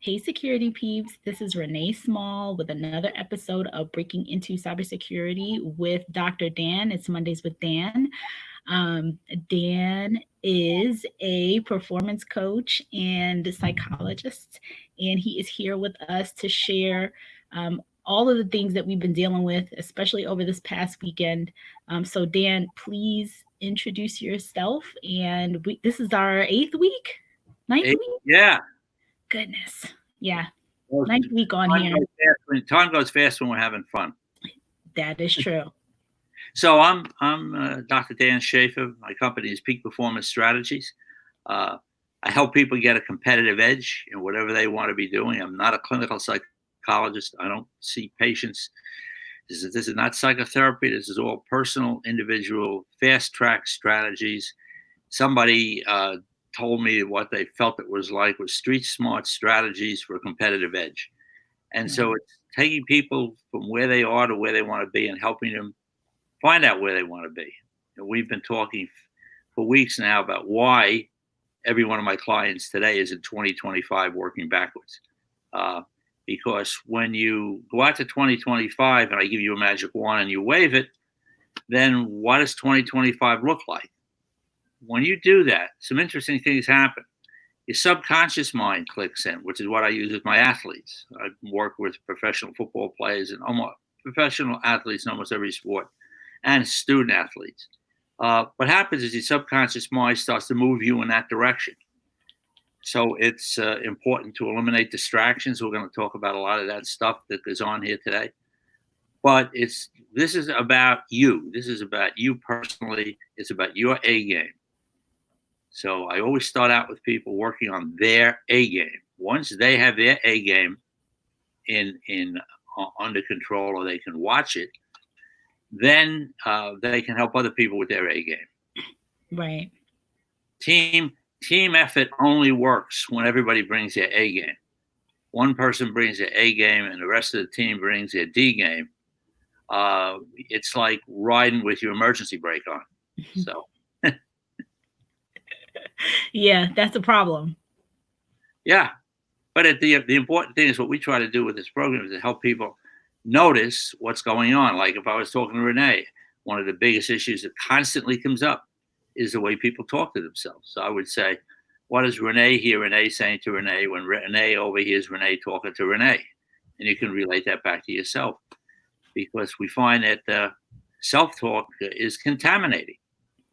Hey, security peeps. This is Renee Small with another episode of Breaking Into Cybersecurity with Dr. Dan. It's Mondays with Dan. Dan is a performance coach and a psychologist, and he is here with us to share all of the things that we've been dealing with, especially over this past weekend. So, Dan, please introduce yourself. And this is our ninth week? Yeah. Goodness. Yeah. Well, Ninth week on here. time goes fast when we're having fun. That is true. So I'm Dr. Dan Schaefer. My company is Peak Performance Strategies. I help people get a competitive edge in whatever they want to be doing. I'm not a clinical psychologist. I don't see patients. This is not psychotherapy. This is all personal, individual, fast-track strategies. Somebody told me what they felt it was like was street smart strategies for a competitive edge. And so it's taking people from where they are to where they want to be and helping them find out where they want to be. And we've been talking for weeks now about why every one of my clients today is in 2025 working backwards. Because when you go out to 2025 and I give you a magic wand and you wave it, then what does 2025 look like? When you do that, some interesting things happen. Your subconscious mind clicks in, which is what I use with my athletes. I work with professional football players and almost professional athletes in almost every sport and student athletes. What happens is your subconscious mind starts to move you in that direction. So it's important to eliminate distractions. We're going to talk about a lot of that stuff that goes on here today. But this is about you. This is about you personally. It's about your A game. So I always start out with people working on their A game. Once they have their A game in under control, or they can watch it, then they can help other people with their A game. Right. Team effort only works when everybody brings their A game. One person brings their A game and the rest of the team brings their D game. It's like riding with your emergency brake on. So. Yeah, that's a problem. Yeah. But the important thing is what we try to do with this program is to help people notice what's going on. Like if I was talking to Renee, one of the biggest issues that constantly comes up is the way people talk to themselves. So I would say, what does Renee hear Renee saying to Renee when Renee overhears Renee talking to Renee? And you can relate that back to yourself, because we find that self-talk is contaminating,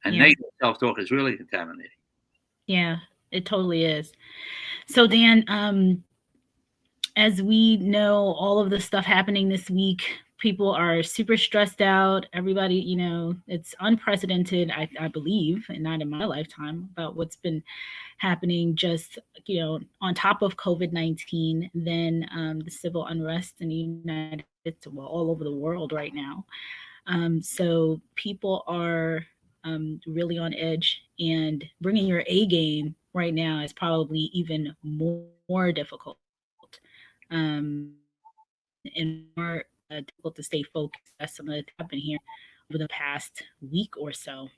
and negative self-talk is really contaminating. Yeah, it totally is. So Dan, as we know, all of the stuff happening this week, people are super stressed out. Everybody, it's unprecedented, I believe, and not in my lifetime, about what's been happening just, on top of COVID-19, then the civil unrest in the United States, well, all over the world right now. So people are really on edge, and bringing your A game right now is probably even more difficult. And more difficult to stay focused. That's something that's happened here over the past week or so.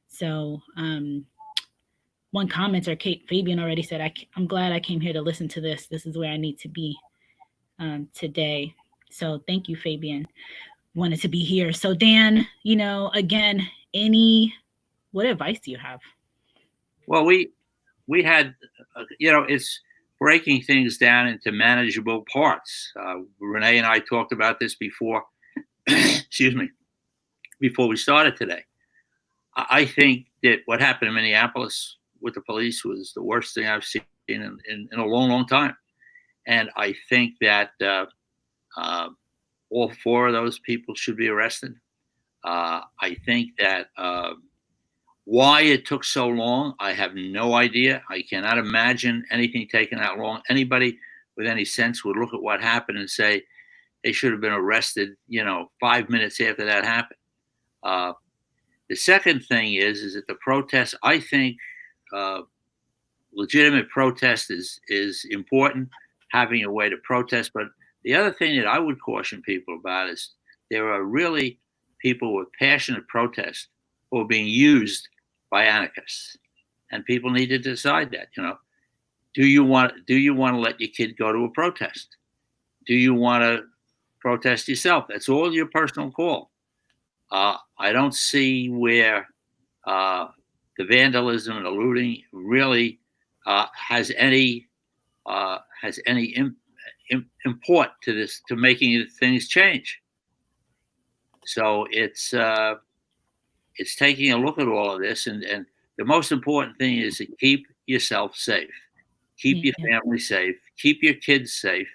So, one commenter, Fabian, already said, I'm glad I came here to listen to this. This is where I need to be today. So, thank you, Fabian. Wanted to be here. So, Dan, again, what advice do you have? Well, we had, it's breaking things down into manageable parts. Renee and I talked about this before, excuse me, before we started today. I think that what happened in Minneapolis with the police was the worst thing I've seen in a long, long time. And I think that all four of those people should be arrested. I think that why it took so long, I have no idea. I cannot imagine anything taking that long. Anybody with any sense would look at what happened and say they should have been arrested, 5 minutes after that happened. The second thing is that the protest, I think legitimate protest is important, having a way to protest. But the other thing that I would caution people about is there are really people with passionate protest who are being used by anarchists, and people need to decide that. Do you want to let your kid go to a protest? Do you want to protest yourself? That's all your personal call. I don't see where the vandalism and the looting really has any import to this, to making things change. So it's taking a look at all of this, and the most important thing is to keep yourself safe, keep your family safe, keep your kids safe,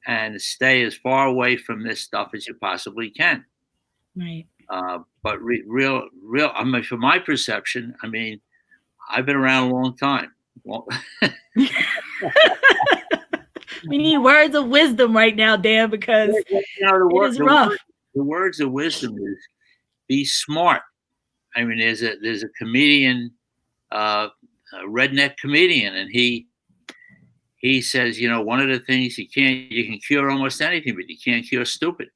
and stay as far away from this stuff as you possibly can. Right. But real, I mean, from my perception, I mean, I've been around a long time. Well, we need words of wisdom right now, Dan, because it is rough. The words of wisdom is be smart. I mean, there's a comedian, a redneck comedian, and he says, one of the things you can cure almost anything, but you can't cure stupid.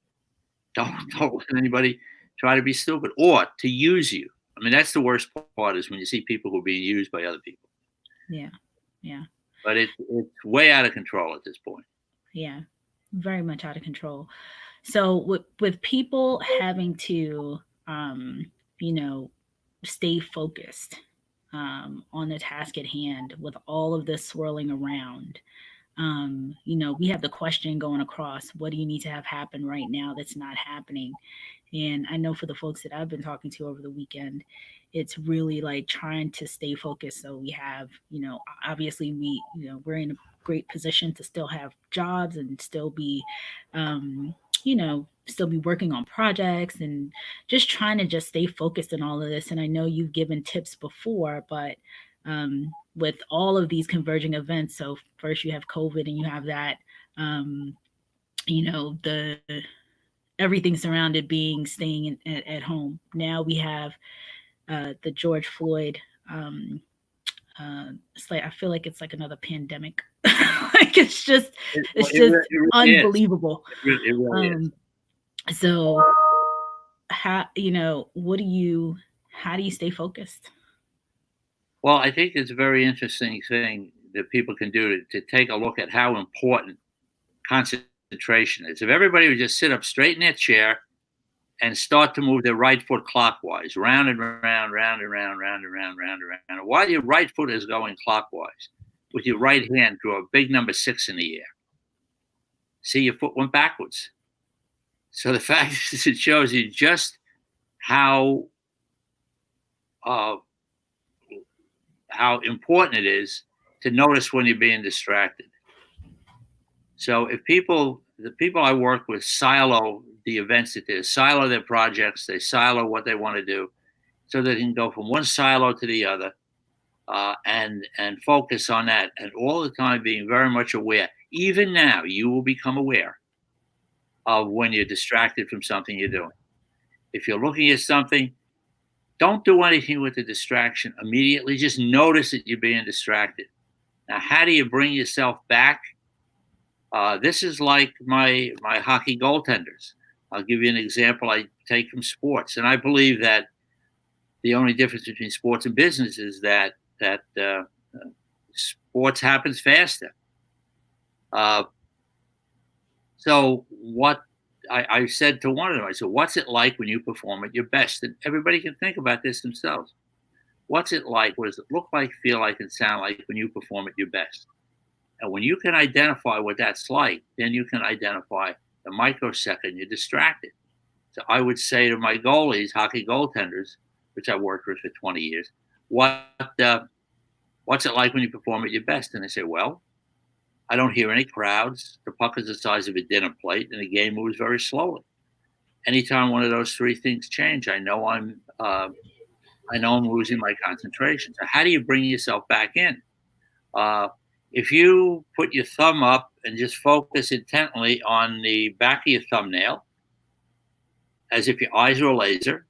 Don't let anybody try to be stupid or to use you. I mean, that's the worst part, is when you see people who are being used by other people. Yeah. But it's way out of control at this point. Yeah, very much out of control. So with people having to, stay focused on the task at hand, with all of this swirling around, we have the question going across: what do you need to have happen right now that's not happening? And I know for the folks that I've been talking to over the weekend, it's really like trying to stay focused. So we have, obviously we're in a great position to still have jobs and still be, still be working on projects, and just trying to just stay focused on all of this. And I know you've given tips before, but with all of these converging events, so first you have COVID and you have that, the everything surrounded being staying at home. Now we have the George Floyd. It's like, I feel like it's like another pandemic. Like it's just really unbelievable. It really is. So how do you stay focused? Well, I think it's a very interesting thing that people can do to take a look at how important concentration is. If everybody would just sit up straight in their chair and start to move their right foot clockwise, round and round, round and round, round and round, round and round. And while your right foot is going clockwise, with your right hand, draw a big number 6 in the air. See, your foot went backwards. So the fact is, it shows you just how important it is to notice when you're being distracted. So if the people I work with silo the events that they silo their projects, they silo what they want to do, so they can go from one silo to the other, and focus on that, and all the time being very much aware. Even now, you will become aware of when you're distracted from something you're doing. If you're looking at something, don't do anything with the distraction immediately. Just notice that you're being distracted. Now, how do you bring yourself back? This is like my hockey goaltenders. I'll give you an example I take from sports. And I believe that the only difference between sports and business is that sports happens faster. So what I said to one of them, I said, what's it like when you perform at your best? And everybody can think about this themselves. What's it like? What does it look like, feel like, and sound like when you perform at your best? And when you can identify what that's like, then you can identify the microsecond you're distracted. So I would say to my goalies, hockey goaltenders, which I worked with for 20 years, what's it like when you perform at your best? And they say, well, I don't hear any crowds. The puck is the size of a dinner plate, and the game moves very slowly. Anytime one of those three things change, I know I'm losing my concentration. So how do you bring yourself back in? If you put your thumb up and just focus intently on the back of your thumbnail, as if your eyes are a laser,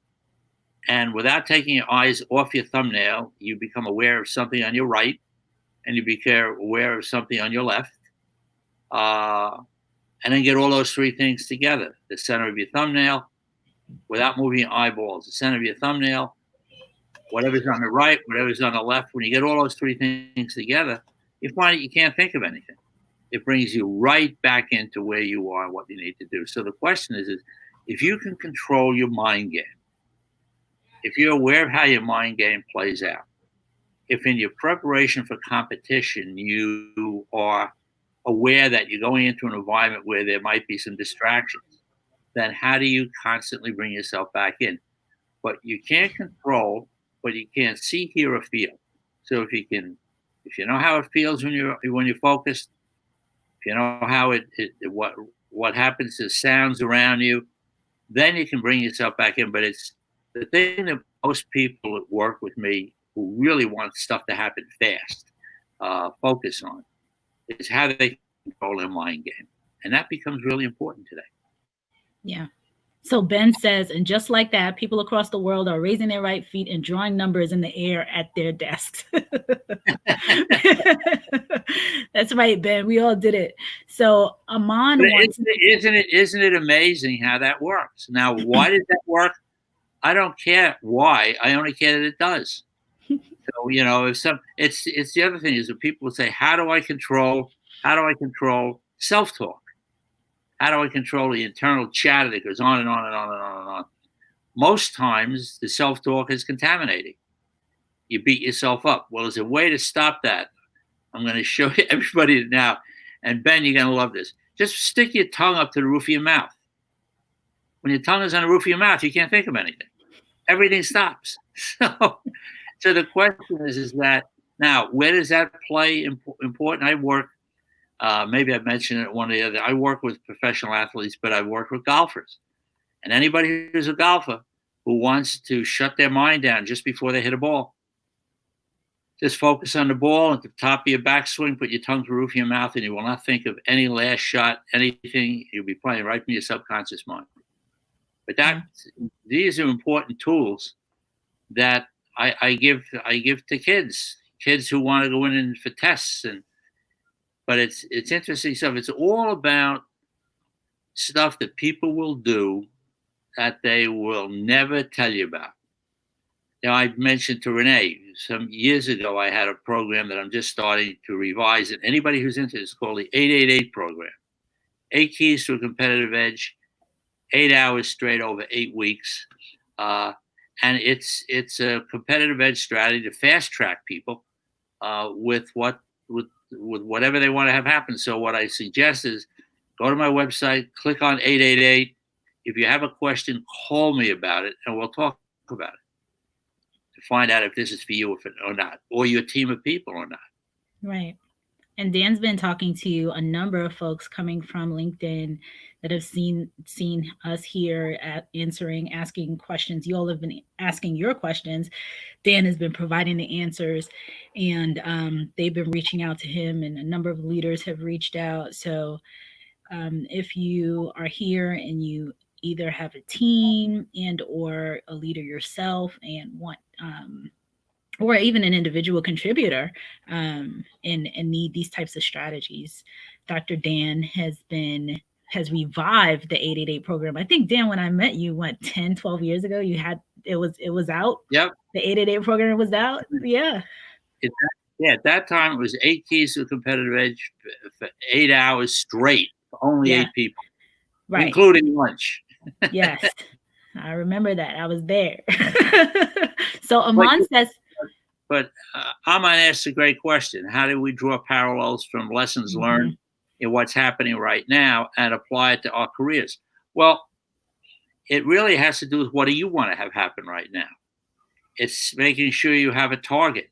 and without taking your eyes off your thumbnail, you become aware of something on your right, and you become aware of something on your left, and then get all those three things together. The center of your thumbnail, without moving your eyeballs, the center of your thumbnail, whatever's on the right, whatever's on the left. When you get all those three things together, you find that you can't think of anything. It brings you right back into where you are and what you need to do. So the question is if you can control your mind game, if you're aware of how your mind game plays out, if in your preparation for competition you are aware that you're going into an environment where there might be some distractions, then how do you constantly bring yourself back in? But you can't control, but you can't see, hear, or feel. So if you know how it feels when you're focused, if you know how what happens to sounds around you, then you can bring yourself back in. But it's the thing that most people that work with me who really want stuff to happen fast focus on is how they control their mind game, and that becomes really important today. Yeah. So Ben says, and just like that, people across the world are raising their right feet and drawing numbers in the air at their desks. That's right, Ben. We all did it. So Amon wants. Isn't it amazing how that works? Now, why does that work? I don't care why. I only care that it does. So it's the other thing is that people would say, how do I control self-talk? How do I control the internal chatter that goes on and on and on and on and on? Most times, the self-talk is contaminating. You beat yourself up. Well, there's a way to stop that. I'm going to show you everybody now. And Ben, you're going to love this. Just stick your tongue up to the roof of your mouth. When your tongue is on the roof of your mouth, you can't think of anything. Everything stops. So the question is that now, where does that play important? I work. Maybe I've mentioned it one or the other. I work with professional athletes, but I work with golfers. And anybody who's a golfer who wants to shut their mind down just before they hit a ball, just focus on the ball at the top of your backswing, put your tongue to the roof of your mouth, and you will not think of any last shot, anything. You'll be playing right from your subconscious mind. But these are important tools that I give to kids who want to go in for tests But it's interesting stuff. It's all about stuff that people will do that they will never tell you about. Now, I mentioned to Renee some years ago, I had a program that I'm just starting to revise. And anybody who's into it, it's called the 888 program. 8 keys to a competitive edge, 8 hours straight over 8 weeks. And it's a competitive edge strategy to fast track people with whatever they want to have happen. So what I suggest is go to my website, click on 888. If you have a question, call me about it, and we'll talk about it to find out if this is for you or not, or your team of people or not. Right. And Dan's been talking to a number of folks coming from LinkedIn that have seen us here asking questions. You all have been asking your questions. Dan has been providing the answers, and they've been reaching out to him, and a number of leaders have reached out. So if you are here and you either have a team and or a leader yourself and want or even an individual contributor and need these types of strategies, Dr. Dan has revived the 888 program. I think, Dan, when I met you, 10, 12 years ago, it was out. Yep. The 888 program was out. Yeah. At that time, it was 8 keys to a competitive edge for 8 hours straight, for only 8 people, right, including lunch. Yes. I remember that. I was there. So Amon says, but Aman asked a great question. How do we draw parallels from lessons learned in what's happening right now and apply it to our careers? Well, it really has to do with what do you want to have happen right now. It's making sure you have a target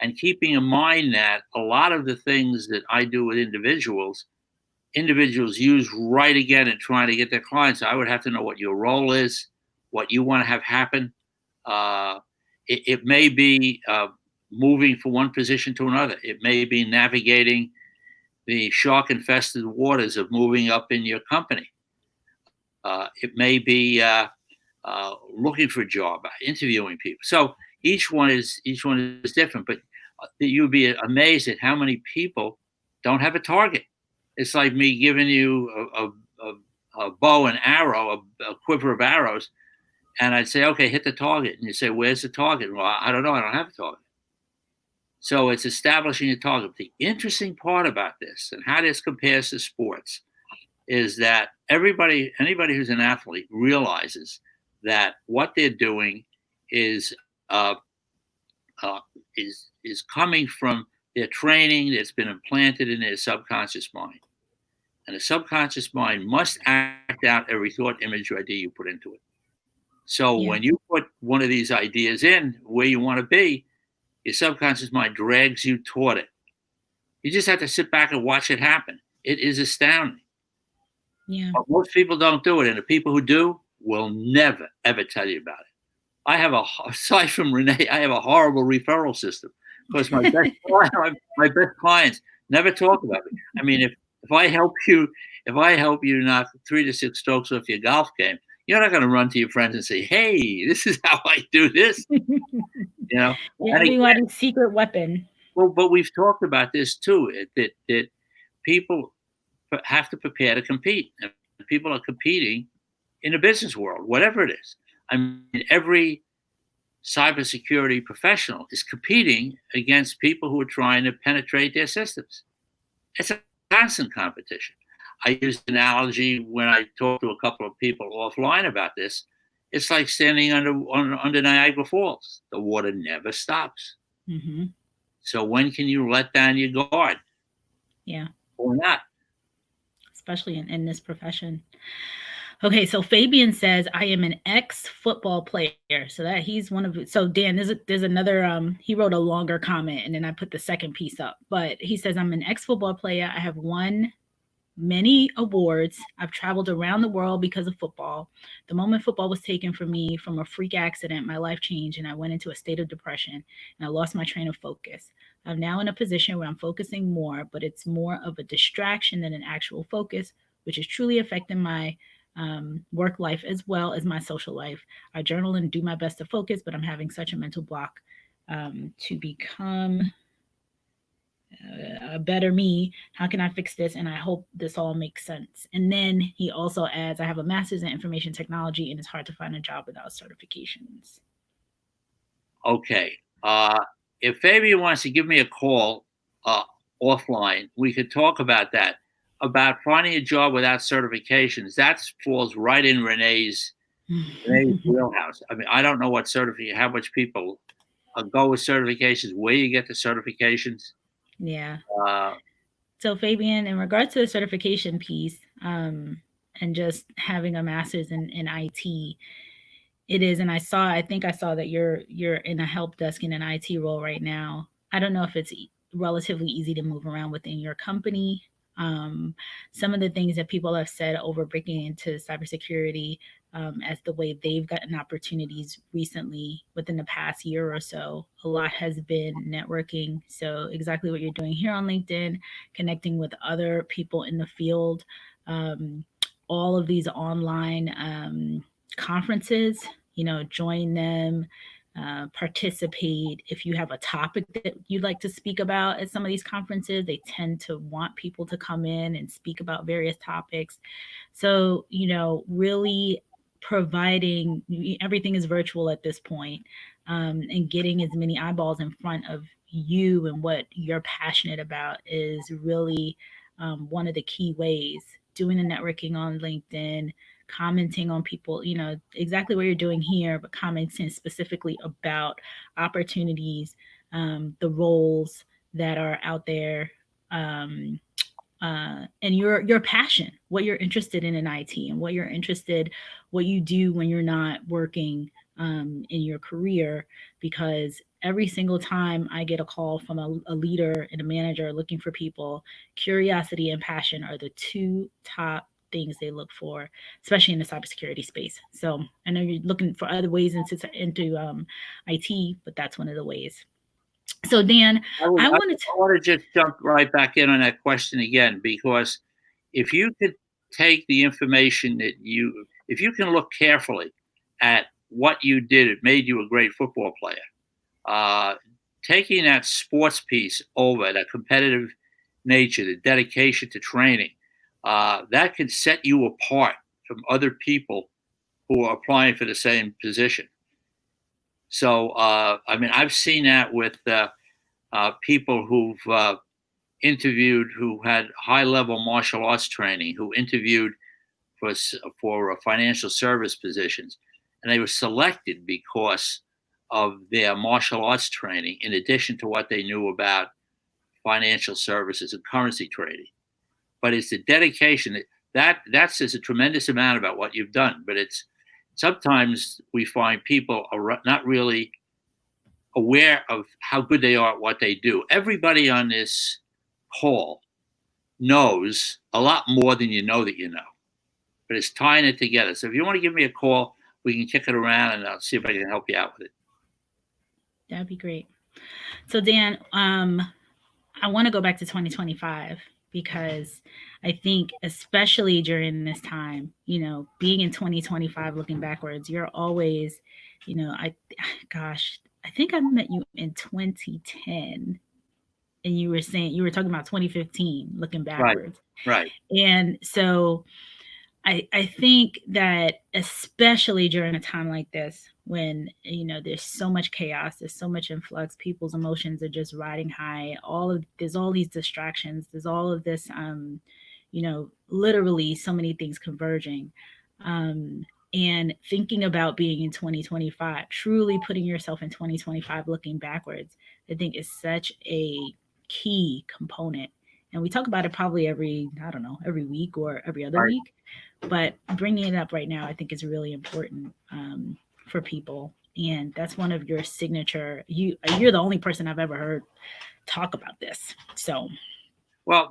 and keeping in mind that a lot of the things that I do with individuals use right again in trying to get their clients. I would have to know what your role is, what you want to have happen. It may be moving from one position to another. It may be navigating the shark-infested waters of moving up in your company. It may be looking for a job, interviewing people. So each one is different. But you'd be amazed at how many people don't have a target. It's like me giving you a bow and arrow, a quiver of arrows, and I'd say, okay, hit the target. And you say, where's the target? Well, I don't know. I don't have a target. So it's establishing a target. The interesting part about this and how this compares to sports is that anybody who's an athlete realizes that what they're doing is uh, is coming from their training that's been implanted in their subconscious mind, and the subconscious mind must act out every thought, image, or idea you put into it. So Yeah. when you put one of these ideas in where you want to be, your subconscious mind drags you toward it. You just have to sit back and watch it happen. It is astounding. Yeah. But most people don't do it, and the people who do will never ever tell you about it. I have aside from Renee, I have a horrible referral system because my best clients never talk about it. I mean, if I help you knock 3 to 6 strokes off your golf game, you're not going to run to your friends and say, "Hey, this is how I do this." Yeah, everybody's secret weapon. Well, but we've talked about this too. That people have to prepare to compete, and people are competing in the business world, whatever it is. I mean, every cybersecurity professional is competing against people who are trying to penetrate their systems. It's a constant competition. I use the analogy when I talk to a couple of people offline about this. It's like standing under Niagara Falls. The water never stops. Mm-hmm. So when can you let down your guard? Yeah. Or not? Especially in this profession. Okay, so Fabian says, I am an ex-football player. So that he's one of, so Dan, there's another, he wrote a longer comment and then I put the second piece up, but he says, I'm an ex-football player. I have won many awards. I've traveled around the world because of football. The moment football was taken from me from a freak accident, my life changed and I went into a state of depression and I lost my train of focus. I'm now in a position where I'm focusing more, but it's more of a distraction than an actual focus, which is truly affecting my work life as well as my social life. I journal and do my best to focus, but I'm having such a mental block to become a better me. How can I fix this? And I hope this all makes sense. And then he also adds, I have a master's in information technology and it's hard to find a job without certifications. Okay. If Fabian wants to give me a call offline, we could talk about that, about finding a job without certifications. That falls right in Renee's wheelhouse. I mean, I don't know what how much people go with certifications, where you get the certifications. Yeah. So Fabian, in regards to the certification piece and just having a master's in IT, it is, and I think I saw that you're in a help desk in an IT role right now. I don't know if it's relatively easy to move around within your company. Some of the things that people have said over breaking into cybersecurity as the way they've gotten opportunities recently within the past year or so, a lot has been networking. So exactly what you're doing here on LinkedIn, connecting with other people in the field, all of these online conferences, join them, participate. If you have a topic that you'd like to speak about at some of these conferences, they tend to want people to come in and speak about various topics. So, really providing, everything is virtual at this point, and getting as many eyeballs in front of you and what you're passionate about is really one of the key ways. Doing the networking on LinkedIn, commenting on people, exactly what you're doing here, but commenting specifically about opportunities, the roles that are out there, and your passion, what you're interested in IT and what you do when you're not working in your career. Because every single time I get a call from a leader and a manager looking for people, curiosity and passion are the two top things they look for, especially in the cybersecurity space. So I know you're looking for other ways into IT, but that's one of the ways. So Dan, I want to just jump right back in on that question again, because if you could take the information if you can look carefully at what you did, it made you a great football player. Taking that sports piece over, that competitive nature, the dedication to training, that can set you apart from other people who are applying for the same position. So, I mean, I've seen that with people who've interviewed who had high-level martial arts training, who interviewed for financial service positions, and they were selected because of their martial arts training, in addition to what they knew about financial services and currency trading. But it's the dedication that says a tremendous amount about what you've done. But it's sometimes we find people are not really aware of how good they are at what they do. Everybody on this call knows a lot more than you know that you know, but it's tying it together. So if you want to give me a call, we can kick it around and I'll see if I can help you out with it. That'd be great. So Dan, I want to go back to 2025 because I think especially during this time, being in 2025, looking backwards, you're always, I think I met you in 2010 and you were talking about 2015, looking backwards. Right. And so I think that especially during a time like this, when there's so much chaos, there's so much influx, people's emotions are just riding high. There's all these distractions, there's all of this, literally so many things converging. And thinking about being in 2025, truly putting yourself in 2025, looking backwards, I think is such a key component. And we talk about it probably every week or every other week. But bringing it up right now, I think is really important for people. And that's one of your signature. You're the only person I've ever heard talk about this. So, well,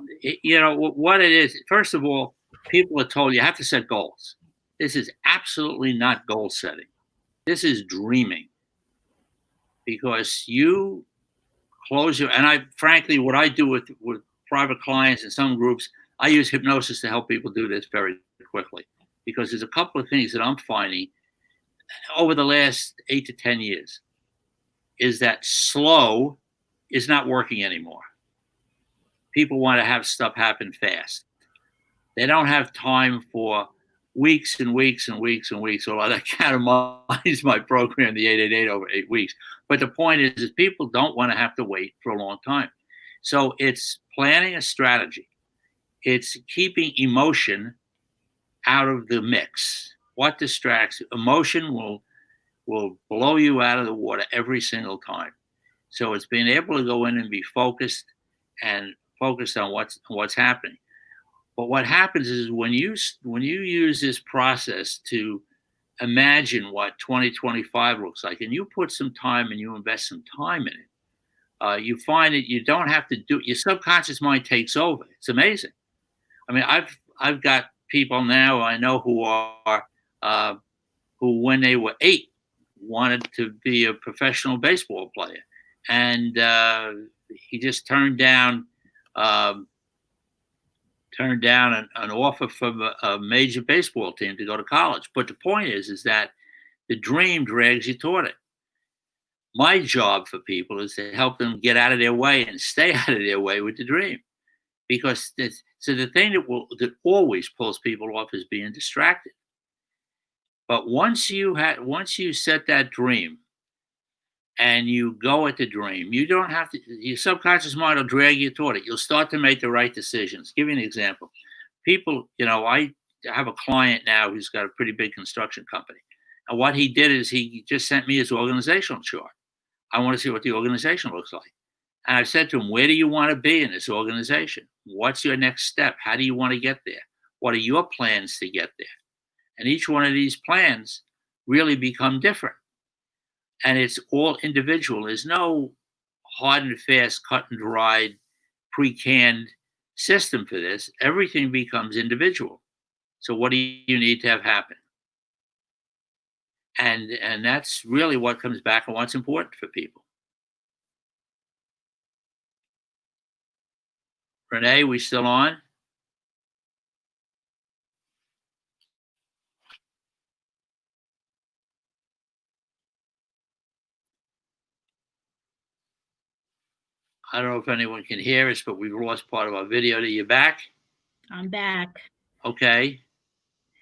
what it is. First of all, people are told you have to set goals. This is absolutely not goal setting. This is dreaming, because you close your. And frankly, what I do with private clients and some groups, I use hypnosis to help people do this very quickly, because there's a couple of things that I'm finding over the last 8 to 10 years is that slow is not working anymore. People want to have stuff happen fast. They don't have time for weeks and weeks and weeks and weeks, although that kind of mines my program, the 888, over 8 weeks. But the point is people don't want to have to wait for a long time. So it's planning a strategy. It's keeping emotion out of the mix. What distracts? Emotion will blow you out of the water every single time. So it's being able to go in and be focused on what's happening. But what happens is when you use this process to imagine what 2025 looks like, and you put some time and you invest some time in it, you find that you don't have to do. Your subconscious mind takes over. It's amazing. I mean, I've got people now I know who when they were 8 wanted to be a professional baseball player, and he just turned down an offer from a major baseball team to go to college. But the point is that the dream drags you toward it. My job for people is to help them get out of their way and stay out of their way with the dream. Because the thing that always pulls people off is being distracted. But once you set that dream and you go at the dream, you don't have to. Your subconscious mind will drag you toward it. You'll start to make the right decisions. Give you an example. People, I have a client now who's got a pretty big construction company, and what he did is he just sent me his organizational chart. I want to see what the organization looks like. And I said to him, where do you want to be in this organization? What's your next step? How do you want to get there? What are your plans to get there? And each one of these plans really become different. And it's all individual. There's no hard and fast, cut and dried, pre-canned system for this. Everything becomes individual. So what do you need to have happen? And that's really what comes back and what's important for people. Renee, we still on? I don't know if anyone can hear us, but we've lost part of our video. Are you back? I'm back. Okay.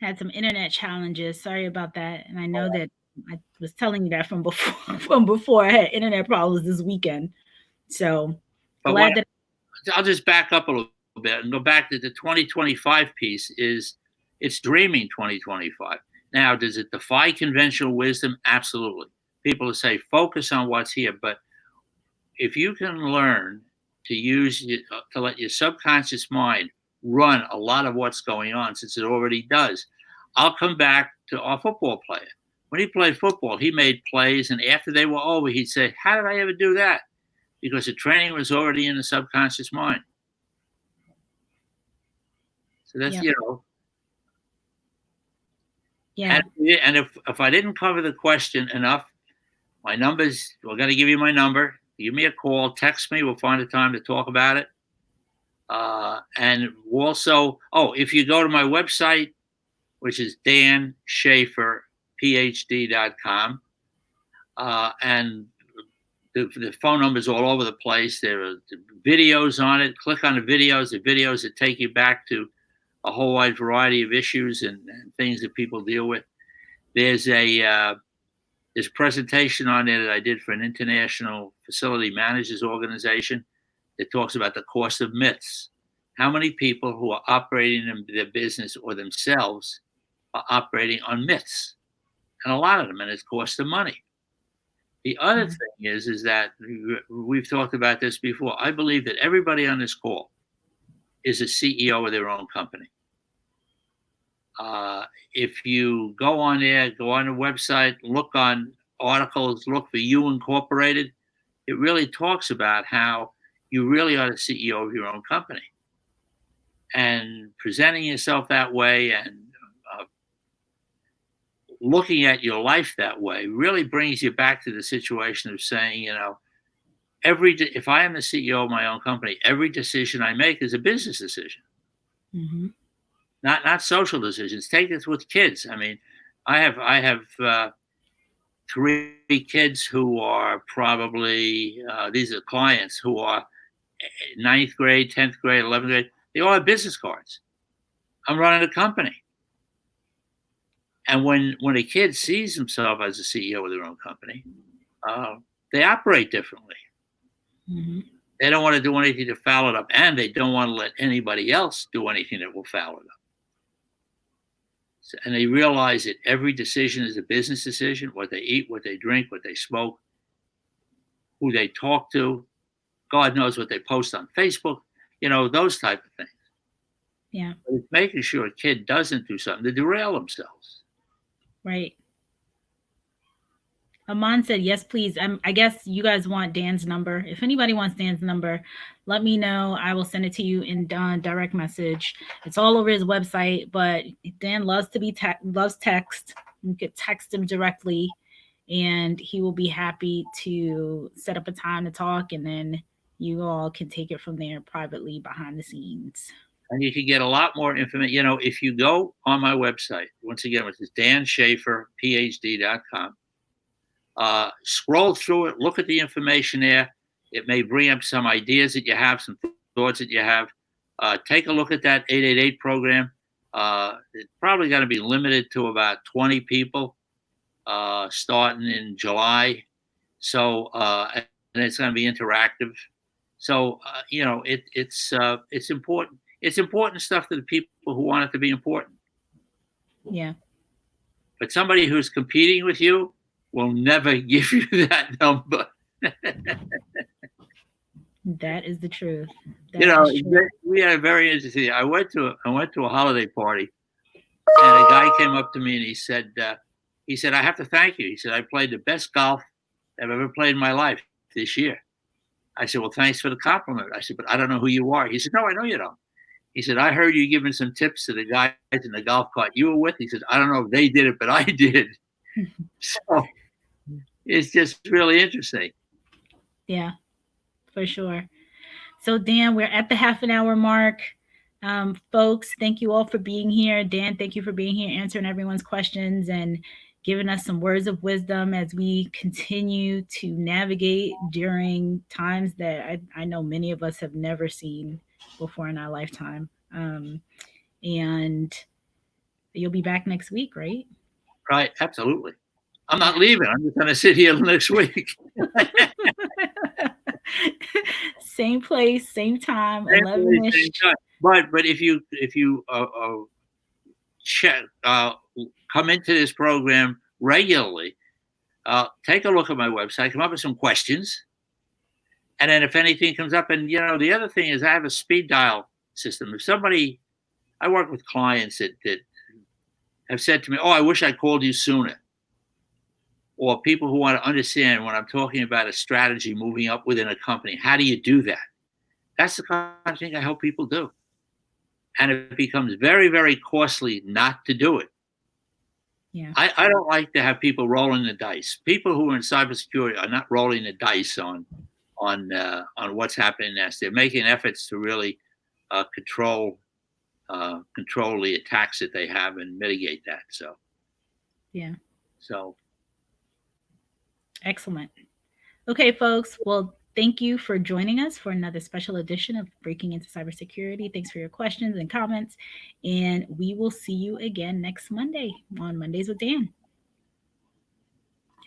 Had some internet challenges. Sorry about that. And I know that I was telling you that from before. I had internet problems this weekend. So But glad that. I'll just back up a little bit and go back to the 2025 piece. It's dreaming 2025. Now, does it defy conventional wisdom? Absolutely. People say focus on what's here, but if you can learn to let your subconscious mind run a lot of what's going on, since it already does. I'll come back to our football player. When he played football, he made plays, and after they were over, he'd say, "How did I ever do that?" Because the training was already in the subconscious mind. So that's, Yeah. Yeah. And if I didn't cover the question enough, my number's, we're going to give you my number. Give me a call, text me. We'll find a time to talk about it. And also, if you go to my website, which is danschaeferphd.com, and the phone number's all over the place. There are videos on it. Click on the videos that take you back to a whole wide variety of issues and things that people deal with. There's this presentation on there that I did for an international facility managers organization that talks about the cost of myths. How many people who are operating in their business or themselves are operating on myths? And a lot of them, and it costs them money. The other thing is that we've talked about this before. I believe that everybody on this call is a CEO of their own company. If you go on there, go on the website, look on articles, look for You Incorporated, it really talks about how you really are the CEO of your own company. And presenting yourself that way and looking at your life that way really brings you back to the situation of saying, if I am the CEO of my own company, every decision I make is a business decision. Mm-hmm. Not social decisions. Take this with kids. I mean, I have 3 kids who are probably these are clients who are 9th grade, 10th grade, 11th grade. They all have business cards. I'm running a company. And when a kid sees himself as a CEO of their own company, they operate differently. Mm-hmm. They don't want to do anything to foul it up, and they don't want to let anybody else do anything that will foul it up. And they realize that every decision is a business decision: what they eat, what they drink, what they smoke, who they talk to. God knows what they post on Facebook, those type of things. Yeah. But it's making sure a kid doesn't do something to derail themselves. Right. Aman said, yes, please. I guess you guys want Dan's number. If anybody wants Dan's number, let me know. I will send it to you in direct message. It's all over his website, but Dan loves to loves text. You could text him directly, and he will be happy to set up a time to talk, and then you all can take it from there privately behind the scenes. And you can get a lot more information. If you go on my website, once again, which is danschaeferphd.com, scroll through it, look at the information there. It may bring up some ideas that you have, some thoughts that you have. Take a look at that 888 program. It's probably going to be limited to about 20 people starting in July. So, and it's going to be interactive. So, it's important. It's important stuff to the people who want it to be important. Yeah. But somebody who's competing with you will never give you that number. That is the truth. We had a very interesting. I went to a holiday party, and a guy came up to me and he said, "I have to thank you." He said, "I played the best golf I've ever played in my life this year." I said, "Well, thanks for the compliment." I said, "But I don't know who you are." He said, "No, I know you don't." He said, "I heard you giving some tips to the guys in the golf cart you were with." He said, "I don't know if they did it, but I did." So it's just really interesting. Yeah, for sure. So Dan, we're at the half an hour mark. Folks, thank you all for being here. Dan, thank you for being here, answering everyone's questions and giving us some words of wisdom as we continue to navigate during times that I know many of us have never seen before in our lifetime. And you'll be back next week, right? Right, absolutely. I'm not leaving. I'm just going to sit here next week. Same place, same time, Same place, 11ish. same time. But if you check come into this program regularly, take a look at my website, come up with some questions, and then if anything comes up, and the other thing is I have a speed dial system. If somebody, I work with clients that have said to me, "Oh, I wish I called you sooner," or people who want to understand when I'm talking about a strategy moving up within a company. How do you do that? That's the kind of thing I help people do, and it becomes very, very costly not to do it. Yeah. I don't like to have people rolling the dice. People who are in cybersecurity are not rolling the dice on what's happening next. They're making efforts to really control the attacks that they have and mitigate that. Yeah. So Excellent. Okay, folks. Well, thank you for joining us for another special edition of Breaking into Cybersecurity. Thanks for your questions and comments. And we will see you again next Monday on Mondays with Dan.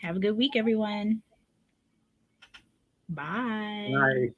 Have a good week, everyone. Bye. Bye.